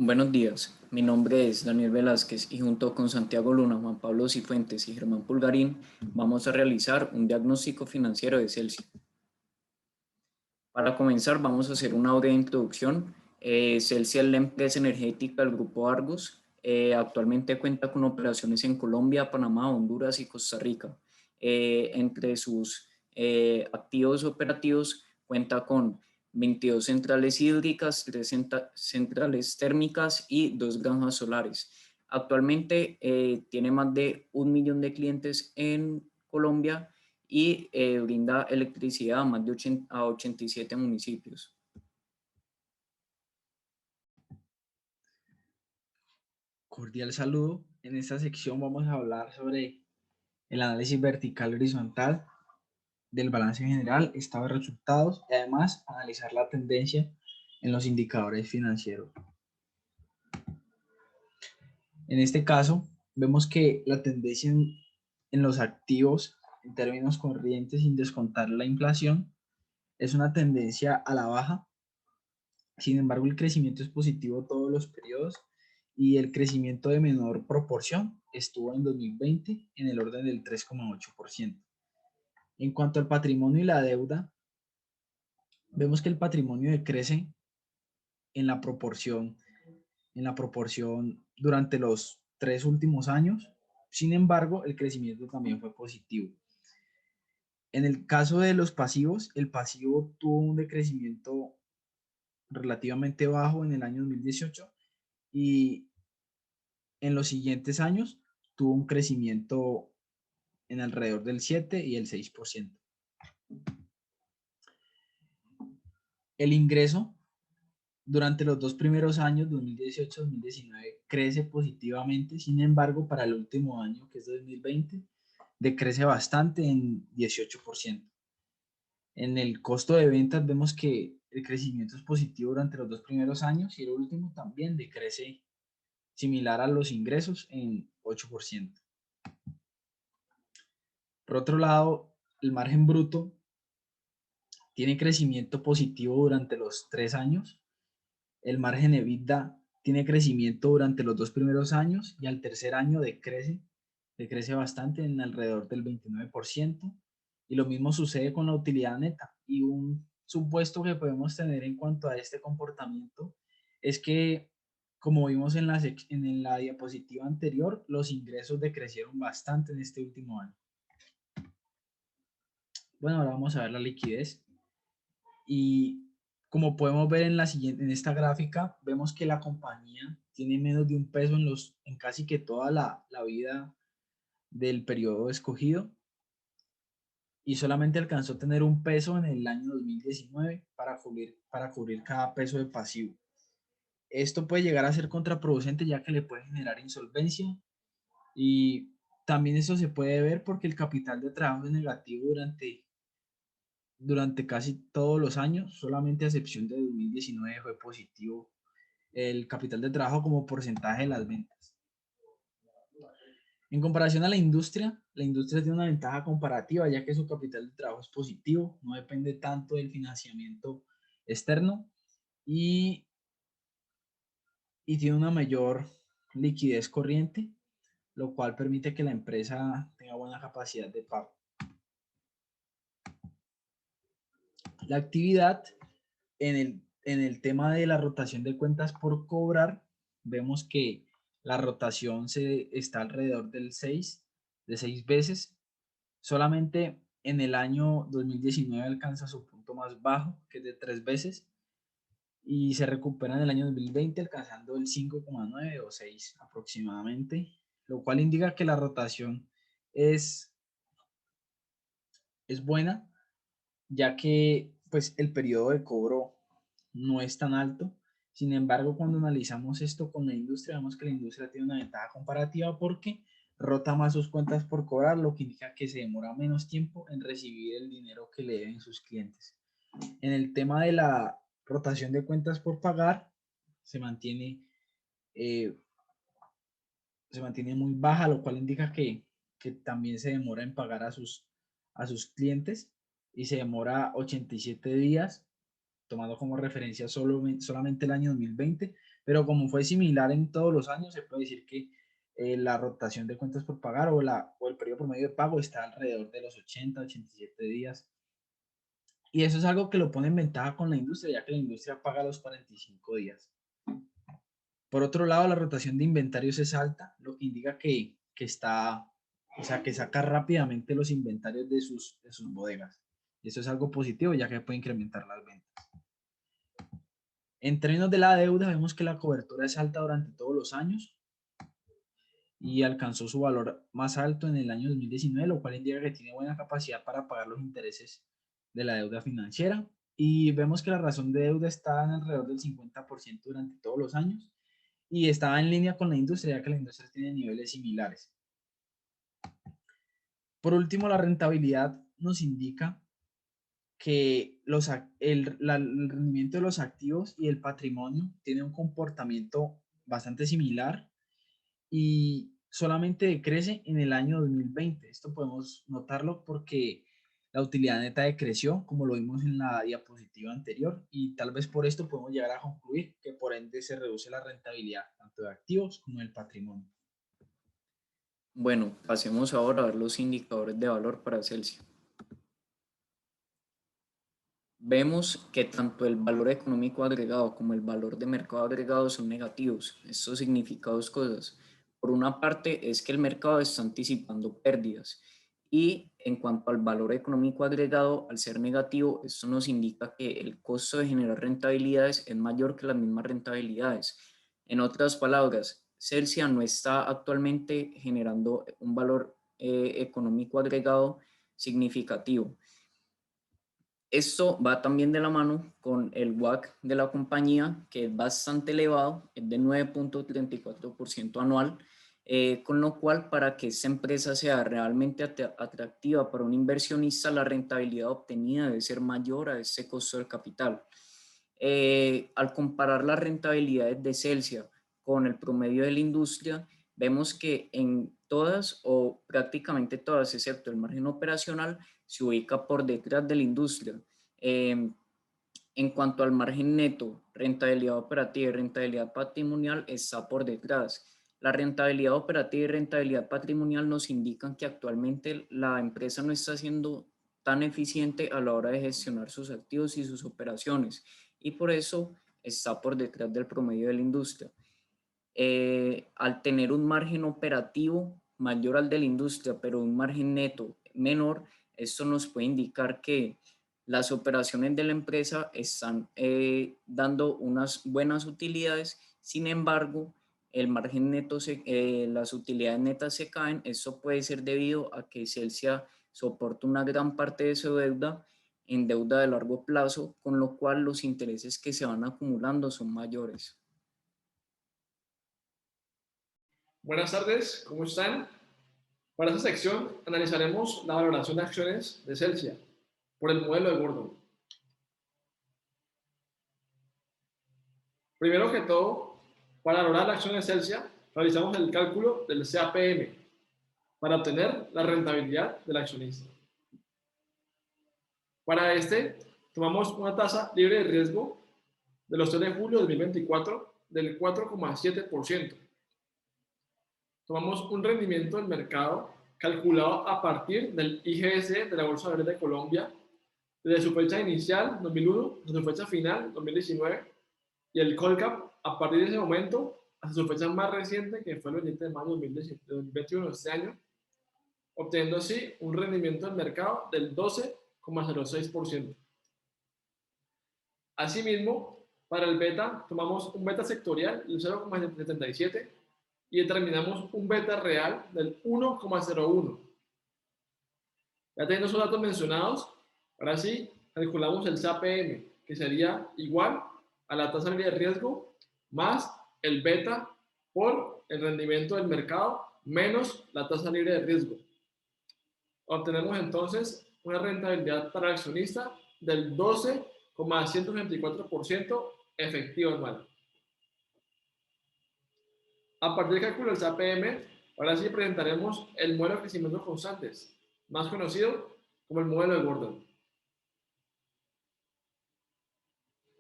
Buenos días, mi nombre es Daniel Velázquez y junto con Santiago Luna, Juan Pablo Cifuentes y Germán Pulgarín vamos a realizar un diagnóstico financiero de Celsi. Para comenzar vamos a hacer una breve introducción. Celsi es la empresa energética del Grupo Argos. Actualmente cuenta con operaciones en Colombia, Panamá, Honduras y Costa Rica. Entre sus activos operativos cuenta con 22 centrales hídricas, 3 centrales térmicas y 2 granjas solares. Actualmente tiene más de 1 millón de clientes en Colombia y brinda electricidad a más de 87 municipios. Cordial saludo. En esta sección vamos a hablar sobre el análisis vertical horizontal del balance general, estado de resultados y además analizar la tendencia en los indicadores financieros. En este caso, vemos que la tendencia en los activos en términos corrientes sin descontar la inflación es una tendencia a la baja. Sin embargo, el crecimiento es positivo todos los periodos y el crecimiento de menor proporción estuvo en 2020 en el orden del 3,8%. En cuanto al patrimonio y la deuda, vemos que el patrimonio decrece en la proporción, durante los 3 últimos años. Sin embargo, el crecimiento también fue positivo. En el caso de los pasivos, el pasivo tuvo un decrecimiento relativamente bajo en el año 2018 y en los siguientes años tuvo un crecimiento en alrededor del 7 y el 6%. El ingreso durante los dos primeros años, 2018-2019, crece positivamente. Sin embargo, para el último año, que es 2020, decrece bastante en 18%. En el costo de ventas vemos que el crecimiento es positivo durante los dos primeros años y el último también decrece similar a los ingresos en 8%. Por otro lado, el margen bruto tiene crecimiento positivo durante los 3 años. El margen EBITDA tiene crecimiento durante los dos primeros años y al tercer año decrece bastante en alrededor del 29%. Y lo mismo sucede con la utilidad neta. Y un supuesto que podemos tener en cuanto a este comportamiento es que, como vimos en la diapositiva anterior, los ingresos decrecieron bastante en este último año. Bueno, ahora vamos a ver la liquidez. Y como podemos ver en esta gráfica, vemos que la compañía tiene menos de 1 peso en casi que toda la vida del periodo escogido y solamente alcanzó a tener 1 peso en el año 2019 para cubrir cada peso de pasivo. Esto puede llegar a ser contraproducente ya que le puede generar insolvencia y también eso se puede ver porque el capital de trabajo es negativo durante casi todos los años, solamente a excepción de 2019 fue positivo el capital de trabajo como porcentaje de las ventas. En comparación a la industria tiene una ventaja comparativa ya que su capital de trabajo es positivo, no depende tanto del financiamiento externo y, y tiene una mayor liquidez corriente, lo cual permite que la empresa tenga buena capacidad de pago. La actividad en el tema de la rotación de cuentas por cobrar, vemos que la rotación está alrededor de 6 veces. Solamente en el año 2019 alcanza su punto más bajo, que es de 3 veces, y se recupera en el año 2020 alcanzando el 5,9 o 6 aproximadamente, lo cual indica que la rotación es, es buena, ya que pues el periodo de cobro no es tan alto. Sin embargo, cuando analizamos esto con la industria, vemos que la industria tiene una ventaja comparativa porque rota más sus cuentas por cobrar, lo que indica que se demora menos tiempo en recibir el dinero que le deben sus clientes. En el tema de la rotación de cuentas por pagar, se mantiene, eh, se mantiene muy baja, lo cual indica que también se demora en pagar a sus clientes y se demora 87 días tomando como referencia solamente el año 2020, pero como fue similar en todos los años, se puede decir que la rotación de cuentas por pagar o el periodo promedio de pago está alrededor de los 87 días. Y eso es algo que lo pone en ventaja con la industria, ya que la industria paga los 45 días. Por otro lado, la rotación de inventarios es alta, lo que indica que está, o sea, que saca rápidamente los inventarios de sus bodegas. Y eso es algo positivo, ya que puede incrementar las ventas. En términos de la deuda, vemos que la cobertura es alta durante todos los años y alcanzó su valor más alto en el año 2019, lo cual indica que tiene buena capacidad para pagar los intereses de la deuda financiera. Y vemos que la razón de deuda está en alrededor del 50% durante todos los años y estaba en línea con la industria, ya que la industria tiene niveles similares. Por último, la rentabilidad nos indica que el rendimiento de los activos y el patrimonio tiene un comportamiento bastante similar y solamente decrece en el año 2020. Esto podemos notarlo porque la utilidad neta decreció, como lo vimos en la diapositiva anterior, y tal vez por esto podemos llegar a concluir que por ende se reduce la rentabilidad tanto de activos como del patrimonio. Bueno, pasemos ahora a ver los indicadores de valor para Celsia. Vemos que tanto el valor económico agregado como el valor de mercado agregado son negativos. Esto significa dos cosas. Por una parte es que el mercado está anticipando pérdidas y en cuanto al valor económico agregado, al ser negativo, esto nos indica que el costo de generar rentabilidades es mayor que las mismas rentabilidades. En otras palabras, Celsia no está actualmente generando un valor económico agregado significativo. Esto va también de la mano con el WACC de la compañía, que es bastante elevado, es de 9.34% anual, con lo cual para que esta empresa sea realmente atractiva para un inversionista, la rentabilidad obtenida debe ser mayor a ese costo del capital. Al comparar las rentabilidades de Celsia con el promedio de la industria, vemos que en todas o prácticamente todas, excepto el margen operacional, se ubica por detrás de la industria. En cuanto al margen neto, rentabilidad operativa y rentabilidad patrimonial está por detrás. La rentabilidad operativa y rentabilidad patrimonial nos indican que actualmente la empresa no está siendo tan eficiente a la hora de gestionar sus activos y sus operaciones y por eso está por detrás del promedio de la industria. Al tener un margen operativo mayor al de la industria, pero un margen neto menor, esto nos puede indicar que las operaciones de la empresa están dando unas buenas utilidades, sin embargo, el margen neto, las utilidades netas se caen. Esto puede ser debido a que Celsia soporta una gran parte de su deuda en deuda de largo plazo, con lo cual los intereses que se van acumulando son mayores. Buenas tardes, ¿cómo están? Para esta sección analizaremos la valoración de acciones de Celsia por el modelo de Gordon. Primero que todo, para valorar la acción de Celsia, realizamos el cálculo del CAPM para obtener la rentabilidad del accionista. Para este, tomamos una tasa libre de riesgo de los 3 de julio de 2024 del 4,7%. Tomamos un rendimiento del mercado calculado a partir del IGS de la Bolsa de Valores de Colombia desde su fecha inicial, 2001, hasta su fecha final, 2019, y el Colcap a partir de ese momento hasta su fecha más reciente, que fue el 27 de mayo de 2021 de este año, obteniendo así un rendimiento del mercado del 12,06%. Asimismo, para el beta, tomamos un beta sectorial del 0,77 y determinamos un beta real del 1,01. Ya teniendo esos datos mencionados, ahora sí calculamos el CAPM, que sería igual a la tasa libre de riesgo más el beta por el rendimiento del mercado menos la tasa libre de riesgo. Obtenemos entonces una rentabilidad para el accionista del 12,124% efectivo anual. A partir del cálculo del CAPM, ahora sí presentaremos el modelo de crecimiento constantes, más conocido como el modelo de Gordon.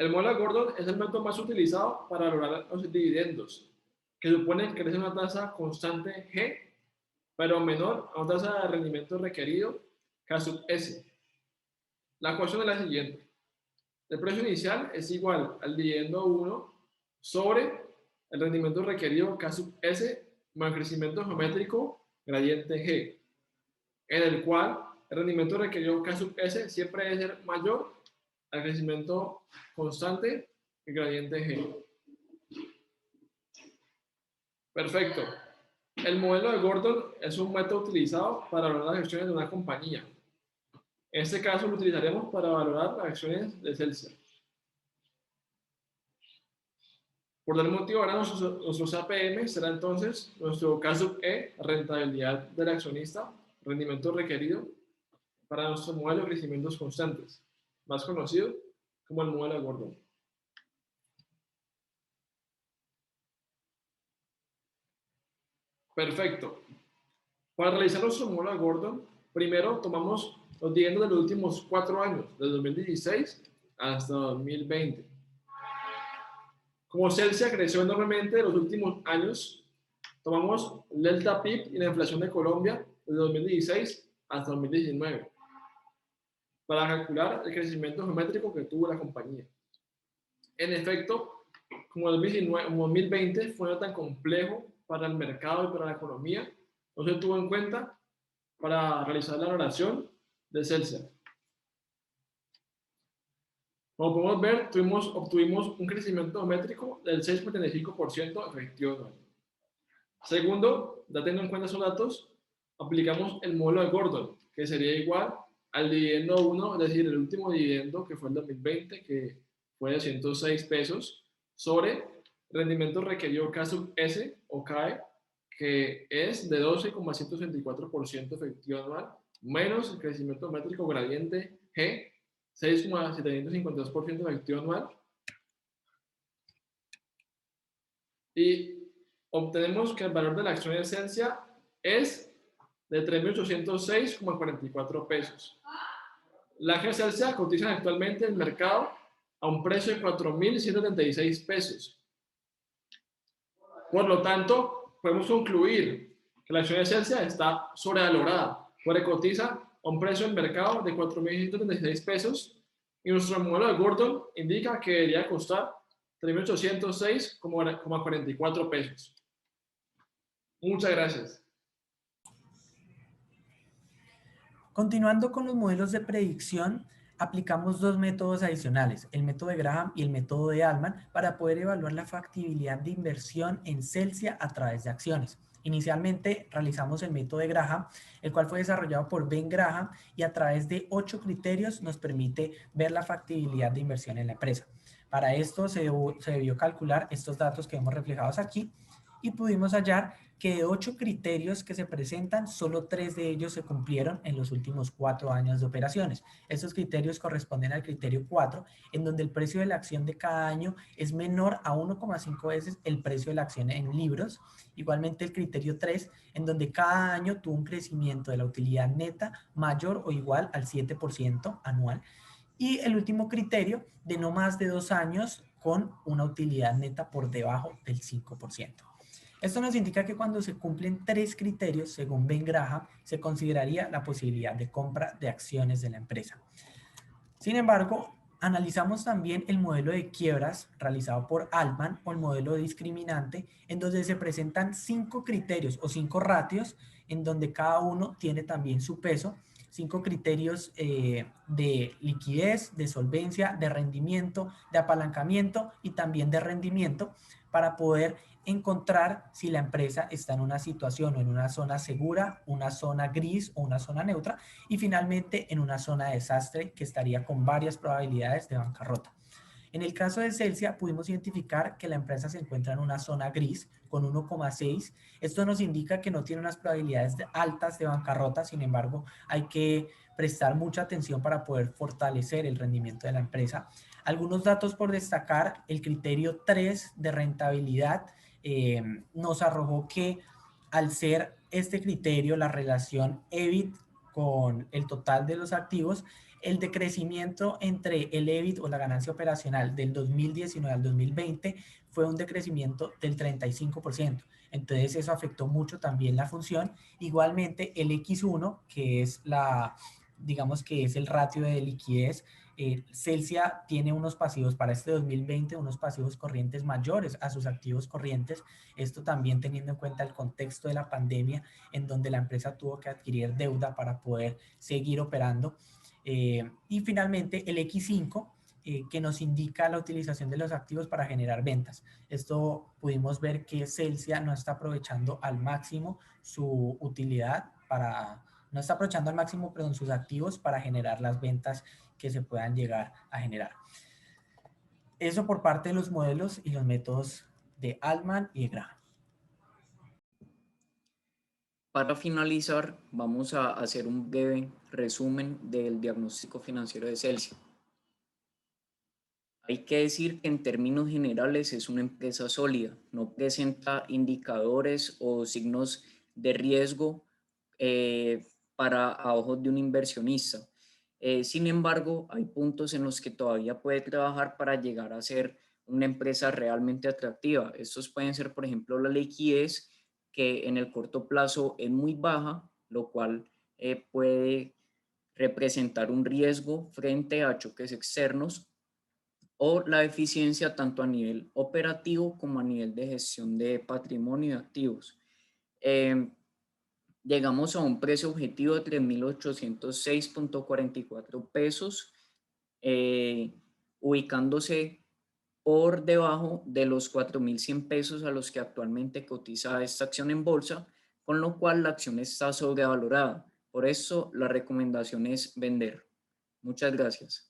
El modelo de Gordon es el método más utilizado para valorar los dividendos, que supone que crece una tasa constante G, pero menor a una tasa de rendimiento requerido K sub S. La ecuación es la siguiente. El precio inicial es igual al dividendo 1 sobre el rendimiento requerido K sub S más el crecimiento geométrico gradiente G, en el cual el rendimiento requerido K sub S siempre debe ser mayor al crecimiento constante y gradiente G. Perfecto. El modelo de Gordon es un método utilizado para valorar las acciones de una compañía. En este caso lo utilizaremos para valorar las acciones de Celsia. Por tal motivo, ahora nuestro APM será entonces nuestro K sub E, rentabilidad del accionista, rendimiento requerido para nuestro modelo de crecimientos constantes, más conocido como el modelo de Gordon. Perfecto. Para realizar nuestro modelo de Gordon, primero tomamos los dividendos de los últimos 4 años, desde 2016 hasta 2020. Como Celsia creció enormemente en los últimos años, tomamos el delta PIB y la inflación de Colombia desde 2016 hasta 2019 para calcular el crecimiento geométrico que tuvo la compañía. En efecto, como 2020 fue tan complejo para el mercado y para la economía, no se tuvo en cuenta para realizar la valoración de Celsia. Como podemos ver, obtuvimos un crecimiento geométrico del 6,75% efectivo anual. Segundo, ya teniendo en cuenta esos datos, aplicamos el modelo de Gordon, que sería igual al dividendo 1, es decir, el último dividendo que fue el 2020, que fue de 106 pesos, sobre rendimiento requerido K sub S o KE, que es de 12,164% efectivo anual, menos el crecimiento geométrico gradiente G, 6,752% efectivo anual, y obtenemos que el valor de la acción de Esencia es de 3.806,44 pesos. La acción de Esencia cotiza actualmente en el mercado a un precio de 4.176 pesos. Por lo tanto, podemos concluir que la acción de Esencia está sobrevalorada, porque cotiza a un precio en mercado de 4.176 pesos y nuestro modelo de Gordon indica que debería costar 3.806,44 pesos. Muchas gracias. Continuando con los modelos de predicción, aplicamos dos métodos adicionales, el método de Graham y el método de Altman, para poder evaluar la factibilidad de inversión en Celsia a través de acciones. Inicialmente realizamos el método de Graham, el cual fue desarrollado por Ben Graham y a través de 8 criterios nos permite ver la factibilidad de inversión en la empresa. Para esto se debió calcular estos datos que vemos reflejados aquí y pudimos hallar que de 8 criterios que se presentan, solo 3 de ellos se cumplieron en los últimos 4 años de operaciones. Estos criterios corresponden al criterio 4, en donde el precio de la acción de cada año es menor a 1,5 veces el precio de la acción en libros. Igualmente el criterio 3, en donde cada año tuvo un crecimiento de la utilidad neta mayor o igual al 7% anual. Y el último criterio, de no más de 2 años con una utilidad neta por debajo del 5%. Esto nos indica que cuando se cumplen 3 criterios, según Ben Graham, se consideraría la posibilidad de compra de acciones de la empresa. Sin embargo, analizamos también el modelo de quiebras realizado por Altman o el modelo discriminante, en donde se presentan 5 criterios o 5 ratios, en donde cada uno tiene también su peso, 5 criterios de liquidez, de solvencia, de rendimiento, de apalancamiento y también de rendimiento, para poder encontrar si la empresa está en una situación o en una zona segura, una zona gris o una zona neutra, y finalmente en una zona de desastre que estaría con varias probabilidades de bancarrota. En el caso de Celsia pudimos identificar que la empresa se encuentra en una zona gris con 1,6. Esto nos indica que no tiene unas probabilidades altas de bancarrota, sin embargo hay que prestar mucha atención para poder fortalecer el rendimiento de la empresa. Algunos datos por destacar: el criterio 3 de rentabilidad nos arrojó que al ser este criterio la relación EBIT con el total de los activos El decrecimiento entre el EBIT o la ganancia operacional del 2019 al 2020 fue un decrecimiento del 35%. Entonces eso afectó mucho también la función. Igualmente el X1, que es digamos que es el ratio de liquidez, Celsia tiene unos pasivos para este 2020, unos pasivos corrientes mayores a sus activos corrientes. Esto también teniendo en cuenta el contexto de la pandemia, en donde la empresa tuvo que adquirir deuda para poder seguir operando. Y finalmente el X5, que nos indica la utilización de los activos para generar ventas. Esto pudimos ver que Celsia no está aprovechando al máximo su utilidad no está aprovechando al máximo, perdón, sus activos para generar las ventas que se puedan llegar a generar. Eso por parte de los modelos y los métodos de Altman y de Graham. Para finalizar, vamos a hacer un breve resumen del diagnóstico financiero de Celsia. Hay que decir que en términos generales es una empresa sólida, no presenta indicadores o signos de riesgo a ojos de un inversionista. Sin embargo, hay puntos en los que todavía puede trabajar para llegar a ser una empresa realmente atractiva. Estos pueden ser, por ejemplo, la liquidez, que en el corto plazo es muy baja, lo cual puede representar un riesgo frente a choques externos, o la eficiencia tanto a nivel operativo como a nivel de gestión de patrimonio y activos. Llegamos a un precio objetivo de 3.806.44 pesos, ubicándose por debajo de los 4.100 pesos a los que actualmente cotiza esta acción en bolsa, con lo cual la acción está sobrevalorada. Por eso la recomendación es vender. Muchas gracias.